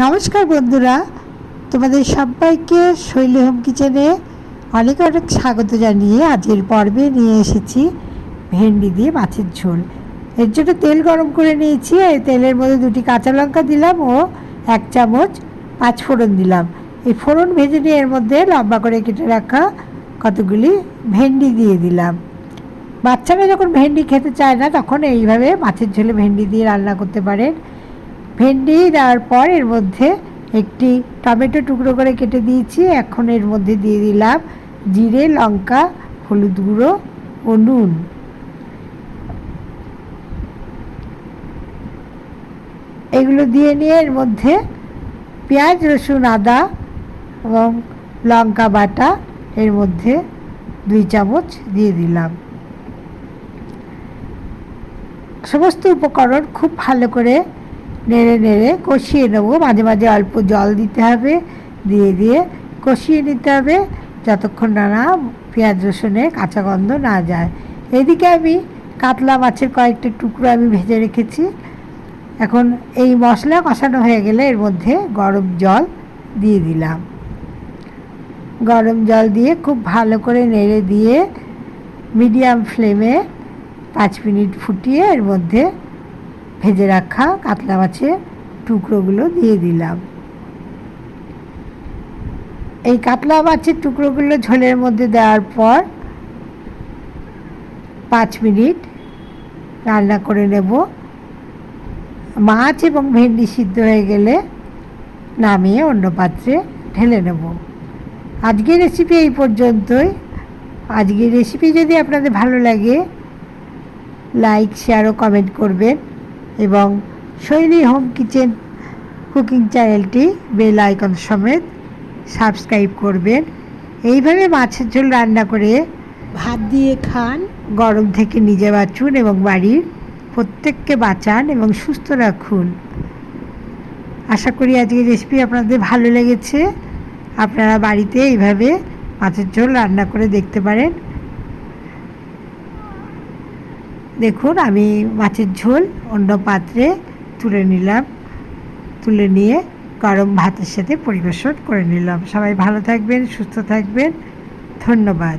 নমস্কার বন্ধুরা, তোমাদের সবাইকে শৈলী হোম কিচেনে অনেক অনেক স্বাগত জানিয়ে আজকের পর্বে নিয়ে এসেছি ভেন্ডি দিয়ে মাছের ঝোল। এর জন্য তেল গরম করে নিয়েছি। এই তেলের মধ্যে 2টি কাঁচা লঙ্কা দিলাম ও 1 চামচ 5 ফোড়ন দিলাম। এই ফোড়ন ভেজে নিয়ে এর মধ্যে লম্বা করে কেটে রাখা কতগুলি ভেন্ডি দিয়ে দিলাম। বাচ্চারা যখন ভেন্ডি খেতে চায় না তখন এইভাবে মাছের ঝোলে ভেন্ডি দিয়ে রান্না করতে পারেন। ভেন্ডি দেওয়ার পর এর মধ্যে একটি টমেটো টুকরো করে কেটে দিয়েছি। এখন এর মধ্যে দিয়ে দিলাম জিরে, লঙ্কা, হলুদ গুঁড়ো ও নুন। এগুলো দিয়ে নিয়ে এর মধ্যে পেঁয়াজ, রসুন, আদা এবং লঙ্কা বাটা এর মধ্যে 2 চামচ দিয়ে দিলাম। সমস্ত উপকরণ খুব ভালো করে নেড়ে নেড়ে কষিয়ে নেব। মাঝে মাঝে অল্প জল দিতে হবে, দিয়ে কষিয়ে নিতে হবে যতক্ষণ না পেঁয়াজ রসুনের কাঁচা গন্ধ না যায়। এদিকে আমি কাতলা মাছের কয়েকটা টুকরো আমি ভেজে রেখেছি। এখন এই মশলা কষানো হয়ে গেলে এর মধ্যে গরম জল দিয়ে দিলাম। গরম জল দিয়ে খুব ভালো করে নেড়ে দিয়ে মিডিয়াম ফ্লেমে 5 মিনিট ফুটিয়ে এর মধ্যে ভেজে রাখা কাতলা মাছের টুকরোগুলো দিয়ে দিলাম। এই কাতলা মাছের টুকরোগুলো ঝোলের মধ্যে দেওয়ার পর 5 মিনিট রান্না করে নেব। মাছ এবং ভেন্ডি সিদ্ধ হয়ে গেলে নামিয়ে অন্য পাত্রে ঢেলে নেব। আজকের রেসিপি এই পর্যন্তই। আজকের রেসিপি যদি আপনাদের ভালো লাগে লাইক, শেয়ার ও কমেন্ট করবেন এবং শৈলী হোম কিচেন কুকিং চ্যানেলটি বেল আইকন সমেত সাবস্ক্রাইব করবেন। এইভাবে মাছের ঝোল রান্না করে ভাত দিয়ে খান, গরম থেকে নিজে বাঁচুন এবং বাড়ির প্রত্যেককে বাঁচান এবং সুস্থ রাখুন। আশা করি আজকের রেসিপি আপনাদের ভালো লেগেছে। আপনারা বাড়িতে এইভাবে মাছের ঝোল রান্না করে দেখতে পারেন। দেখুন, আমি মাছের ঝোল অন্য পাত্রে তুলে নিলাম। তুলে নিয়ে গরম ভাতের সাথে পরিবেশন করে নিলাম। সবাই ভালো থাকবেন, সুস্থ থাকবেন। ধন্যবাদ।